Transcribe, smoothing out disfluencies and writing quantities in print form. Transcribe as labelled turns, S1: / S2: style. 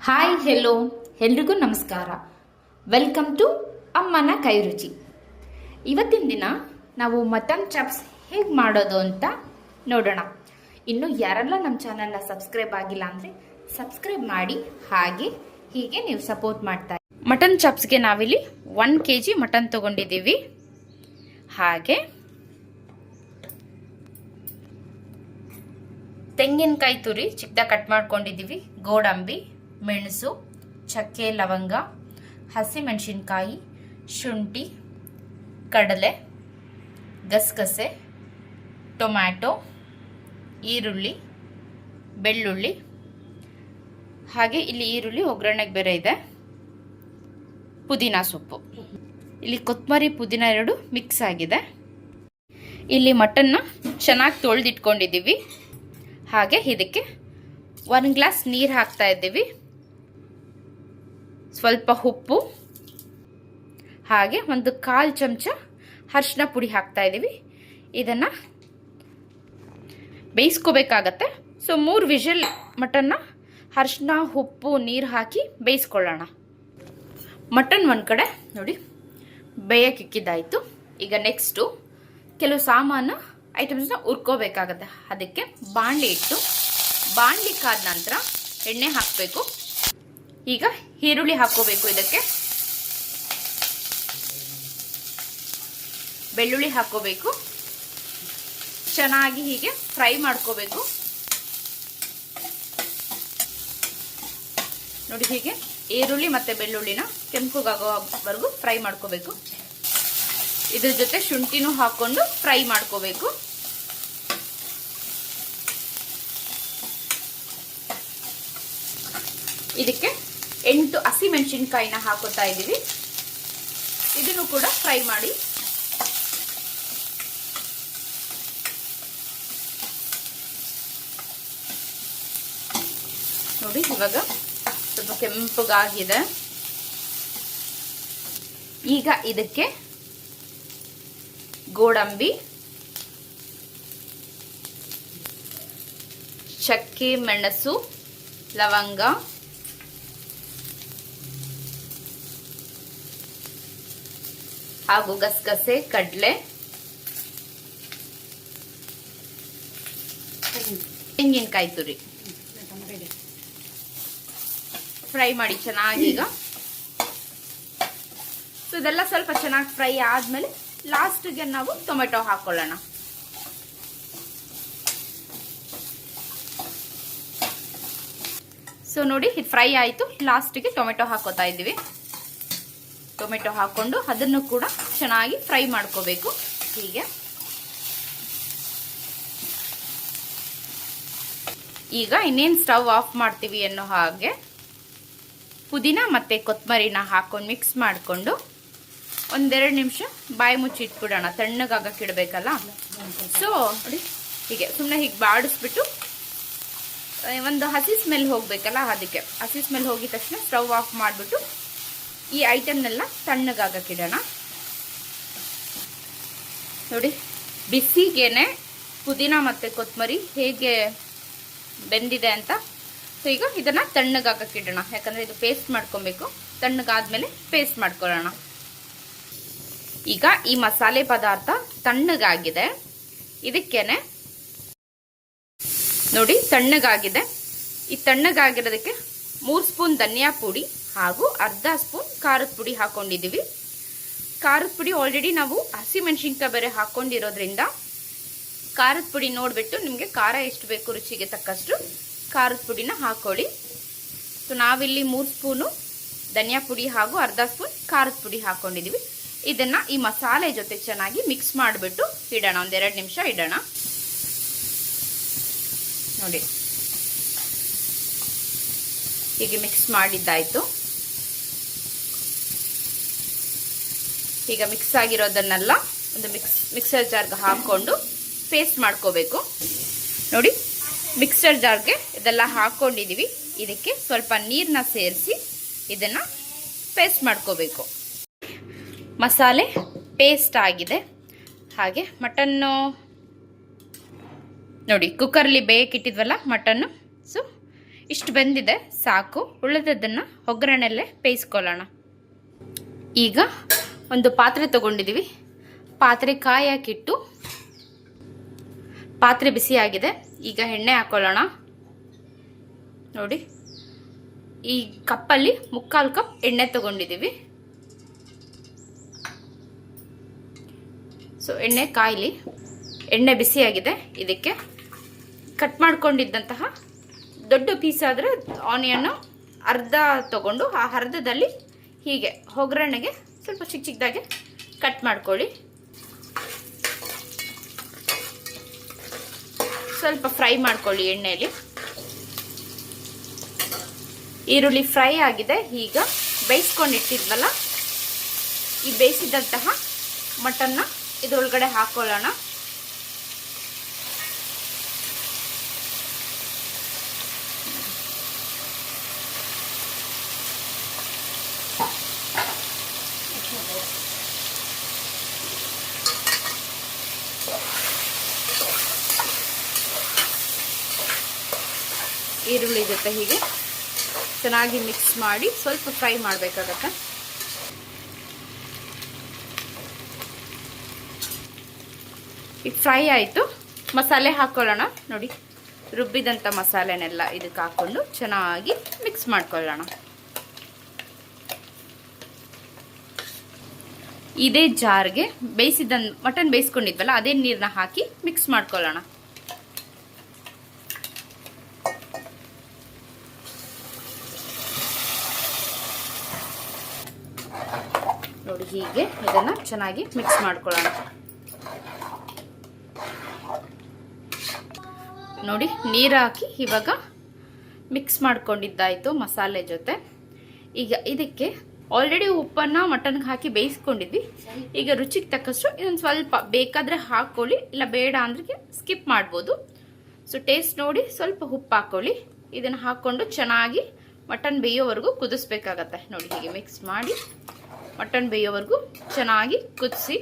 S1: Hi hello ಎಲ್ರಿಗೂ ನಮಸ್ಕಾರ. Welcome to ಅಮ್ಮನ ಕೈ ರುಚಿ. ಇವತ್ತಿನ ದಿನ ನಾವು ಮಟನ್ ಚಾಪ್ಸ್ ಹೇಗೆ ಮಾಡೋದು ಅಂತ ನೋಡೋಣ. ಇನ್ನು ಯಾರೆಲ್ಲ ನಮ್ಮ ಚಾನಲ್ನ ಸಬ್ಸ್ಕ್ರೈಬ್ ಆಗಿಲ್ಲ ಅಂದರೆ ಸಬ್ಸ್ಕ್ರೈಬ್ ಮಾಡಿ, ಹಾಗೆ ಹೀಗೆ ನೀವು ಸಪೋರ್ಟ್ ಮಾಡ್ತಾ ಇರಿ. ಮಟನ್ ಚಾಪ್ಸ್ಗೆ ನಾವಿಲ್ಲಿ 1 kg ಮಟನ್ ತಗೊಂಡಿದ್ದೀವಿ. ಹಾಗೆ ತೆಂಗಿನಕಾಯಿ ತುರಿ ಚಿಕ್ಕದಾಗಿ ಕಟ್ ಮಾಡ್ಕೊಂಡಿದ್ದೀವಿ. ಗೋಡಂಬಿ, ಮೆಣಸು, ಚಕ್ಕೆ, ಲವಂಗ, ಹಸಿಮೆಣಸಿನ್ಕಾಯಿ, ಶುಂಠಿ, ಕಡಲೆ, ಗಸಗಸೆ, ಟೊಮ್ಯಾಟೊ, ಈರುಳ್ಳಿ, ಬೆಳ್ಳುಳ್ಳಿ, ಹಾಗೆ ಇಲ್ಲಿ ಈರುಳ್ಳಿ ಒಗ್ಗರಣೆಗೆ ಬೇರೆ ಇದೆ, ಪುದೀನ ಸೊಪ್ಪು, ಇಲ್ಲಿ ಕೊತ್ತಂಬರಿ, ಪುದೀನ ಎರಡು ಮಿಕ್ಸ್ ಆಗಿದೆ. ಇಲ್ಲಿ ಮಟನ್ನ ಚೆನ್ನಾಗಿ ತೊಳೆದಿಟ್ಕೊಂಡಿದ್ದೀವಿ. ಹಾಗೆ ಇದಕ್ಕೆ 1 ಗ್ಲಾಸ್ ನೀರು ಹಾಕ್ತಾ ಇದ್ದೀವಿ. ಸ್ವಲ್ಪ ಉಪ್ಪು, ಹಾಗೆ 1/4 ಚಮಚ ಅರಿಶಿನ ಪುಡಿ ಹಾಕ್ತಾ ಇದ್ದೀವಿ. ಇದನ್ನು ಬೇಯಿಸ್ಕೋಬೇಕಾಗತ್ತೆ. ಸೊ 3 ವಿಷಲ್ ಮಟನ್ನ ಅರಿಶಿನ, ಉಪ್ಪು, ನೀರು ಹಾಕಿ ಬೇಯಿಸ್ಕೊಳ್ಳೋಣ. ಮಟನ್ ಒಂದು ಕಡೆ ನೋಡಿ ಬೇಯಕ್ಕಿಕ್ಕಿದ್ದಾಯಿತು. ಈಗ ನೆಕ್ಸ್ಟು ಕೆಲವು ಸಾಮಾನು ಐಟಮ್ಸ್ನ ಹುರ್ಕೋಬೇಕಾಗತ್ತೆ. ಅದಕ್ಕೆ ಬಾಣಲಿ ಇಟ್ಟು ಬಾಣಲಿ ಕಾದ ನಂತರ ಎಣ್ಣೆ ಹಾಕಬೇಕು. ಈಗ ಈರುಳ್ಳಿ ಹಾಕೋಬೇಕು. ಇದಕ್ಕೆ ಬೆಳ್ಳುಳ್ಳಿ ಹಾಕೋಬೇಕು. ಚೆನ್ನಾಗಿ ಹೀಗೆ ಫ್ರೈ ಮಾಡ್ಕೋಬೇಕು. ನೋಡಿ, ಹೀಗೆ ಈರುಳ್ಳಿ ಮತ್ತೆ ಬೆಳ್ಳುಳ್ಳಿನ ಕೆಂಪುಗಾಗೋವರೆಗೂ ಫ್ರೈ ಮಾಡ್ಕೋಬೇಕು. ಇದ್ರ ಜೊತೆ ಶುಂಠಿನೂ ಹಾಕೊಂಡು ಫ್ರೈ ಮಾಡ್ಕೋಬೇಕು. ಇದಕ್ಕೆ 8 ಹಸಿಮೆಣಸಿನ್ಕಾಯಿನ ಹಾಕೋತಾ ಇದ್ದೀವಿ. ಇದನ್ನು ಕೂಡ ಫ್ರೈ ಮಾಡಿ. ನೋಡಿ, ಇವಾಗ ಸ್ವಲ್ಪ ಕೆಂಪುಗಾಗಿದೆ. ಈಗ ಇದಕ್ಕೆ ಗೋಡಂಬಿ, ಚಕ್ಕೆ, ಮೆಣಸು, ಲವಂಗ, ಹಾಗೂ ಗಸಗಸೆ, ಕಡಲೆ, ತೆಂಗಿನಕಾಯಿ ತುರಿ ಫ್ರೈ ಮಾಡಿ ಚೆನ್ನಾಗಿ. ಈಗ ಸೊ ಇದೆಲ್ಲ ಸ್ವಲ್ಪ ಚೆನ್ನಾಗಿ ಫ್ರೈ ಆದ್ಮೇಲೆ ಲಾಸ್ಟ್ಗೆ ನಾವು ಟೊಮೆಟೊ ಹಾಕೊಳ್ಳೋಣ. ಸೊ ನೋಡಿ, ಇದು ಫ್ರೈ ಆಯಿತು. ಲಾಸ್ಟ್ಗೆ ಟೊಮೆಟೊ ಹಾಕೋತಾ ಇದ್ದೀವಿ. ಟೊಮೆಟೊ ಹಾಕೊಂಡು ಅದನ್ನು ಕೂಡ ಚೆನ್ನಾಗಿ ಫ್ರೈ ಮಾಡ್ಕೋಬೇಕು. ಹೀಗೆ ಈಗ ಇನ್ನೇನು ಸ್ಟವ್ ಆಫ್ ಮಾಡ್ತೀವಿ ಅನ್ನೋ ಹಾಗೆ ಪುದೀನ ಮತ್ತೆ ಕೊತ್ತಂಬರಿನ ಹಾಕೊಂಡು ಮಿಕ್ಸ್ ಮಾಡಿಕೊಂಡು 1-2 ನಿಮಿಷ ಬಾಯಿ ಮುಚ್ಚಿ ಇಟ್ಬಿಡೋಣ. ತಣ್ಣಗಾಗಕ್ಕೆ ಇಡಬೇಕಲ್ಲ. ಸೊ ನೋಡಿ, ಹೀಗೆ ಸುಮ್ಮನೆ ಹೀಗೆ ಬಾಡಿಸ್ಬಿಟ್ಟು ಒಂದು ಹಸಿ ಸ್ಮೆಲ್ ಹೋಗ್ಬೇಕಲ್ಲ, ಅದಕ್ಕೆ ಹಸಿ ಸ್ಮೆಲ್ ಹೋಗಿದ ತಕ್ಷಣ ಸ್ಟವ್ ಆಫ್ ಮಾಡಿಬಿಟ್ಟು ಈ ಐಟಮ್ನೆಲ್ಲ ತಣ್ಣಗಾಗಕ್ಕಿಡೋಣ. ನೋಡಿ, ಬಿಸಿಗೇನೆ ಪುದೀನ ಮತ್ತು ಕೊತ್ತಂಬರಿ ಹೇಗೆ ಬೆಂದಿದೆ ಅಂತ. ಸೊ ಈಗ ಇದನ್ನು ತಣ್ಣಗಾಗಕ್ಕಿಡೋಣ. ಯಾಕಂದರೆ ಇದು ಪೇಸ್ಟ್ ಮಾಡ್ಕೊಬೇಕು. ತಣ್ಣಗಾದ್ಮೇಲೆ ಪೇಸ್ಟ್ ಮಾಡ್ಕೊಳ್ಳೋಣ. ಈಗ ಈ ಮಸಾಲೆ ಪದಾರ್ಥ ತಣ್ಣಗಾಗಿದೆ. ಇದಕ್ಕೇನೆ ನೋಡಿ ತಣ್ಣಗಾಗಿದೆ. ಈ ತಣ್ಣಗಾಗಿರೋದಕ್ಕೆ 3 ಸ್ಪೂನ್ ಧನಿಯಾ ಪುಡಿ ಹಾಗೂ ಅರ್ಧ ಸ್ಪೂನ್ ಖಾರದ ಪುಡಿ ಹಾಕೊಂಡಿದ್ದೀವಿ. ಖಾರದ ಪುಡಿ ಆಲ್ರೆಡಿ ನಾವು ಹಸಿಮೆಣಸಿನ್ಕಾಯಿ ಬೇರೆ ಹಾಕೊಂಡಿರೋದ್ರಿಂದ ಖಾರದ ಪುಡಿ ನೋಡಿಬಿಟ್ಟು ನಿಮಗೆ ಖಾರ ಎಷ್ಟು ಬೇಕು ರುಚಿಗೆ ತಕ್ಕಷ್ಟು ಖಾರದ ಪುಡಿನ ಹಾಕೊಳ್ಳಿ. ಸೊ ನಾವಿಲ್ಲಿ 3 ಸ್ಪೂನು ಧನಿಯಾ ಪುಡಿ ಹಾಗೂ ಅರ್ಧ ಸ್ಪೂನ್ ಖಾರದ ಪುಡಿ ಹಾಕೊಂಡಿದ್ದೀವಿ. ಇದನ್ನು ಈ ಮಸಾಲೆ ಜೊತೆ ಚೆನ್ನಾಗಿ ಮಿಕ್ಸ್ ಮಾಡಿಬಿಟ್ಟು ಇಡೋಣ. 1-2 ನಿಮಿಷ ಇಡೋಣ. ನೋಡಿ, ಹೀಗೆ ಮಿಕ್ಸ್ ಮಾಡಿದ್ದಾಯಿತು. ಈಗ ಮಿಕ್ಸ್ ಆಗಿರೋದನ್ನೆಲ್ಲ ಒಂದು ಮಿಕ್ಸರ್ ಜಾರ್ಗೆ ಹಾಕ್ಕೊಂಡು ಪೇಸ್ಟ್ ಮಾಡ್ಕೋಬೇಕು. ನೋಡಿ, ಮಿಕ್ಸರ್ ಜಾರ್ಗೆ ಇದೆಲ್ಲ ಹಾಕ್ಕೊಂಡಿದ್ದೀವಿ. ಇದಕ್ಕೆ ಸ್ವಲ್ಪ ನೀರನ್ನ ಸೇರಿಸಿ ಇದನ್ನು ಪೇಸ್ಟ್ ಮಾಡ್ಕೋಬೇಕು. ಮಸಾಲೆ ಪೇಸ್ಟ್ ಆಗಿದೆ. ಹಾಗೆ ಮಟನ್ನು ನೋಡಿ ಕುಕ್ಕರಲ್ಲಿ ಬೇಯಕ್ಕಿಟ್ಟಿದ್ವಲ್ಲ ಮಟನ್ನು. ಸೊ ಇಷ್ಟು ಬೆಂದಿದೆ ಸಾಕು. ಉಳಿದದ್ದನ್ನು ಒಗ್ಗರಣೆಲ್ಲೇ ಬೇಯಿಸ್ಕೊಳ್ಳೋಣ. ಈಗ ಒಂದು ಪಾತ್ರೆ ತಗೊಂಡಿದ್ದೀವಿ. ಪಾತ್ರೆ ಕಾಯಿ ಹಾಕಿಟ್ಟು ಪಾತ್ರೆ ಬಿಸಿಯಾಗಿದೆ. ಈಗ ಎಣ್ಣೆ ಹಾಕೊಳ್ಳೋಣ. ನೋಡಿ, ಈ ಕಪ್ಪಲ್ಲಿ 3/4 ಕಪ್ ಎಣ್ಣೆ ತಗೊಂಡಿದ್ದೀವಿ. ಸೊ ಎಣ್ಣೆ ಕಾಯಿಲಿ, ಎಣ್ಣೆ ಬಿಸಿಯಾಗಿದೆ. ಇದಕ್ಕೆ ಕಟ್ ಮಾಡ್ಕೊಂಡಿದ್ದಂತಹ ದೊಡ್ಡ ಪೀಸ್ ಆದರೆ ಆನಿಯನ್ನು ಅರ್ಧ ತಗೊಂಡು ಆ ಅರ್ಧದಲ್ಲಿ ಹೀಗೆ ಒಗ್ಗರಣೆಗೆ ಸ್ವಲ್ಪ ಚಿಕ್ಕ ಚಿಕ್ಕದಾಗೆ ಕಟ್ ಮಾಡ್ಕೊಳ್ಳಿ. ಸ್ವಲ್ಪ ಫ್ರೈ ಮಾಡ್ಕೊಳ್ಳಿ ಎಣ್ಣೆಯಲ್ಲಿ. ಈರುಳ್ಳಿ ಫ್ರೈ ಆಗಿದೆ. ಈಗ ಬೇಯಿಸ್ಕೊಂಡಿಟ್ಟಿದ್ವಲ್ಲ, ಈ ಬೇಯಿಸಿದಂತಹ ಮಟನ್ನ ಇದರೊಳಗಡೆ ಹಾಕೊಳ್ಳೋಣ. ಈರುಳ್ಳಿ ಜೊತೆ ಹೀಗೆ ಚೆನ್ನಾಗಿ ಮಿಕ್ಸ್ ಮಾಡಿ ಸ್ವಲ್ಪ ಫ್ರೈ ಮಾಡಬೇಕಾಗತ್ತೆ. ಈಗ ಫ್ರೈ ಆಯಿತು. ಮಸಾಲೆ ಹಾಕೊಳ್ಳೋಣ. ನೋಡಿ, ರುಬ್ಬಿದಂಥ ಮಸಾಲೆನೆಲ್ಲ ಇದಕ್ಕೆ ಹಾಕ್ಕೊಂಡು ಚೆನ್ನಾಗಿ ಮಿಕ್ಸ್ ಮಾಡ್ಕೊಳ್ಳೋಣ. ಇದೇ ಜಾರ್ಗೆ ಮಟನ್ ಬೇಯಿಸ್ಕೊಂಡಿದ್ವಲ್ಲ ಅದೇ ನೀರನ್ನ ಹಾಕಿ ಮಿಕ್ಸ್ ಮಾಡ್ಕೊಳ್ಳೋಣ. ನೋಡಿ, ಹೀಗೆ ಇದನ್ನು ಚೆನ್ನಾಗಿ ಮಿಕ್ಸ್ ಮಾಡ್ಕೊಳ್ಳೋಣ. ನೋಡಿ, ನೀರು ಹಾಕಿ ಇವಾಗ ಮಿಕ್ಸ್ ಮಾಡ್ಕೊಂಡಿದ್ದಾಯಿತು ಮಸಾಲೆ ಜೊತೆ. ಈಗ ಇದಕ್ಕೆ ಆಲ್ರೆಡಿ ಉಪ್ಪನ್ನು ಮಟನ್ಗೆ ಹಾಕಿ ಬೇಯಿಸ್ಕೊಂಡಿದ್ವಿ. ಈಗ ರುಚಿಗೆ ತಕ್ಕಷ್ಟು ಇದೊಂದು ಸ್ವಲ್ಪ ಬೇಕಾದರೆ ಹಾಕ್ಕೊಳ್ಳಿ, ಇಲ್ಲ ಬೇಡ ಅಂದ್ರೆ ಸ್ಕಿಪ್ ಮಾಡ್ಬೋದು. ಸೊ ಟೇಸ್ಟ್ ನೋಡಿ ಸ್ವಲ್ಪ ಉಪ್ಪು ಹಾಕ್ಕೊಳ್ಳಿ. ಇದನ್ನು ಹಾಕ್ಕೊಂಡು ಚೆನ್ನಾಗಿ ಮಟನ್ ಬೇಯೋವರೆಗೂ ಕುದಿಸ್ಬೇಕಾಗತ್ತೆ. ನೋಡಿ, ಹೀಗೆ ಮಿಕ್ಸ್ ಮಾಡಿ ಮಟನ್ ಬೇಯೋವರೆಗೂ ಚೆನ್ನಾಗಿ ಕುದಿಸಿ